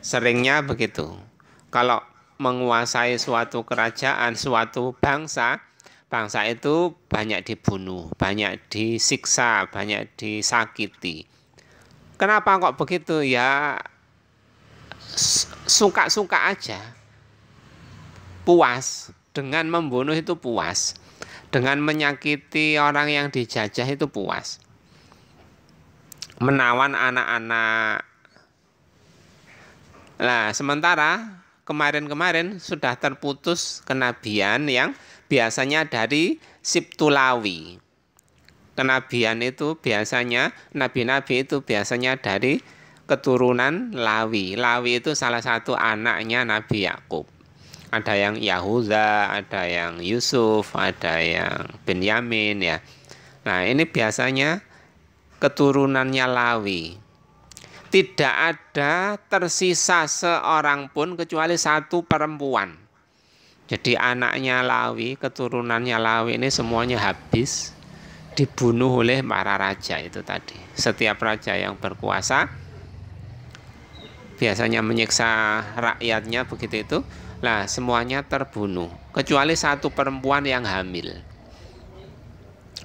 Seringnya begitu. Kalau menguasai suatu kerajaan, suatu bangsa, bangsa itu banyak dibunuh, banyak disiksa, banyak disakiti. Kenapa kok begitu? Ya suka-suka aja. Puas. Dengan membunuh itu puas. Dengan menyakiti orang yang dijajah itu puas. Menawan anak-anak. Nah, sementara kemarin-kemarin sudah terputus kenabian yang biasanya dari Sibtulawi. Kenabian itu biasanya, nabi-nabi itu biasanya dari keturunan Lawi. Lawi itu salah satu anaknya Nabi Yakub. Ada yang Yahuda, ada yang Yusuf, ada yang Benyamin ya. Nah, ini biasanya keturunannya Lawi. Tidak ada tersisa seorang pun kecuali satu perempuan. Jadi anaknya Lawi, keturunannya Lawi ini semuanya habis dibunuh oleh para raja itu tadi. Setiap raja yang berkuasa biasanya menyiksa rakyatnya begitu itu. Nah, semuanya terbunuh kecuali satu perempuan yang hamil.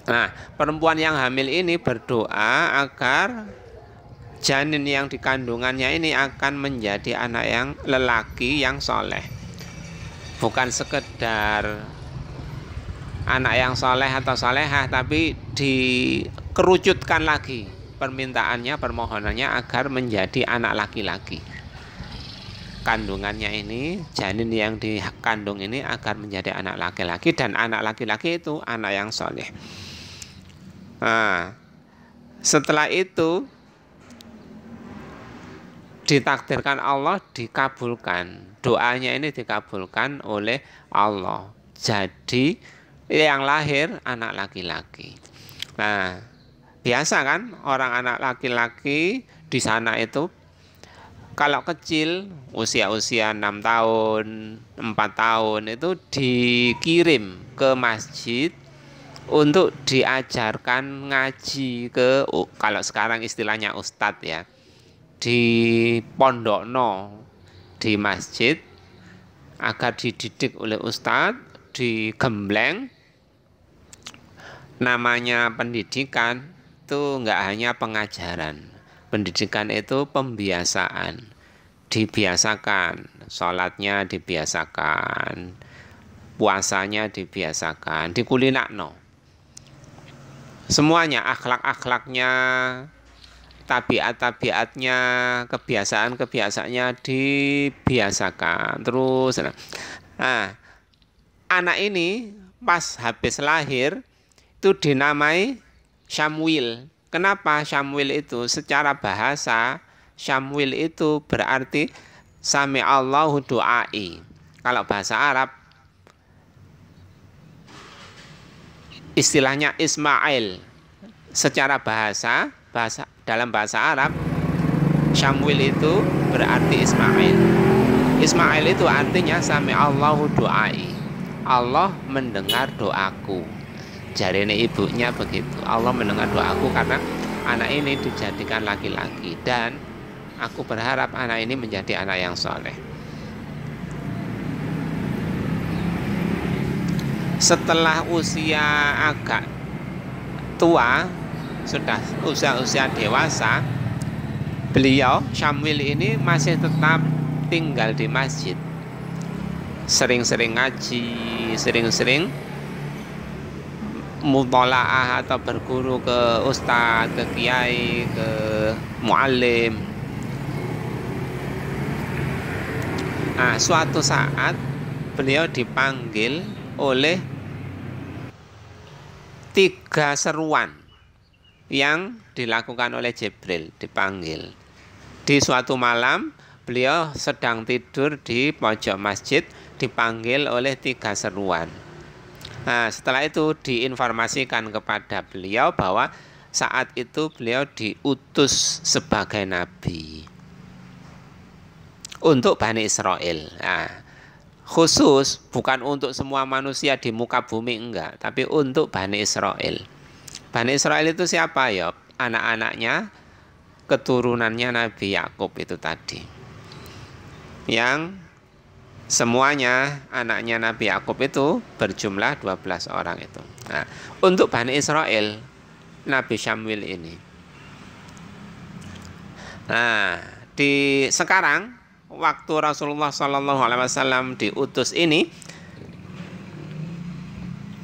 Nah, perempuan yang hamil ini berdoa agar janin yang dikandungannya ini akan menjadi anak yang lelaki yang soleh. Bukan sekedar anak yang soleh atau solehah, tapi dikerucutkan lagi permintaannya, permohonannya agar menjadi anak laki-laki. Kandungannya ini, janin yang dikandung ini agar menjadi anak laki-laki, dan anak laki-laki itu anak yang soleh. Nah, setelah itu ditakdirkan Allah, dikabulkan. Doanya ini dikabulkan oleh Allah. Jadi yang lahir anak laki-laki. Nah, biasa kan orang anak laki-laki di sana itu kalau kecil usia-usia 6 tahun, 4 tahun itu dikirim ke masjid untuk diajarkan ngaji ke, kalau sekarang istilahnya ustadz ya, di pondokno di masjid agar dididik oleh ustadz, digembleng. Namanya pendidikan itu enggak hanya pengajaran. Pendidikan itu pembiasaan. Dibiasakan, sholatnya dibiasakan, puasanya dibiasakan, dikulinakno. Semuanya, akhlak-akhlaknya, tabiat-tabiatnya, kebiasaan-kebiasaannya dibiasakan terus. Nah, anak ini pas habis lahir itu dinamai Syamwil. Kenapa Syamwil itu? Secara bahasa Syamwil itu berarti Sami Allahu du'ai. Kalau bahasa Arab istilahnya Ismail. Secara bahasa dalam bahasa Arab Syamwil itu berarti Ismail. Ismail itu artinya Sami Allahu du'ai. Allah mendengar doaku. Jarene ibunya begitu. Allah mendengar doaku karena anak ini dijadikan laki-laki, dan aku berharap anak ini menjadi anak yang soleh. Setelah usia agak tua, sudah usia dewasa, beliau Syamwil ini masih tetap tinggal di masjid, sering-sering ngaji, sering-sering mutolaah atau berguru ke ustadz, ke kiai, ke muallim. Nah, suatu saat beliau dipanggil oleh 3 seruan yang dilakukan oleh Jibril. Dipanggil di suatu malam, beliau sedang tidur di pojok masjid, dipanggil oleh 3 seruan. Nah, setelah itu diinformasikan kepada beliau bahwa saat itu beliau diutus sebagai nabi untuk Bani Israel. Nah, khusus bukan untuk semua manusia di muka bumi, enggak, tapi untuk Bani Israel. Bani Israel itu siapa ya? Anak-anaknya, keturunannya Nabi Yakub itu tadi. yang semuanya anaknya Nabi Yakub itu berjumlah 12 orang itu. Nah, untuk Bani Israel, Nabi Syamwil ini. Nah, di sekarang waktu Rasulullah SAW diutus ini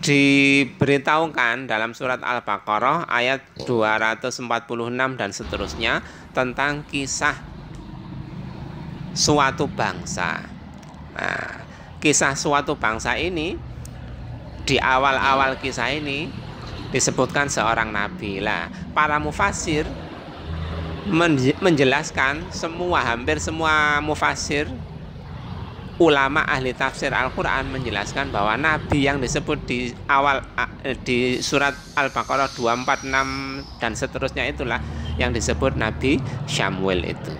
diberitahukan dalam surat Al-Baqarah ayat 246 dan seterusnya tentang kisah suatu bangsa. Nah, kisah suatu bangsa ini, di awal-awal kisah ini disebutkan seorang nabi. Lah, para mufasir menjelaskan, hampir semua mufasir, ulama ahli tafsir Al-Quran menjelaskan bahwa nabi yang disebut di awal di surat Al-Baqarah 246 dan seterusnya itulah yang disebut Nabi Syamwil itu.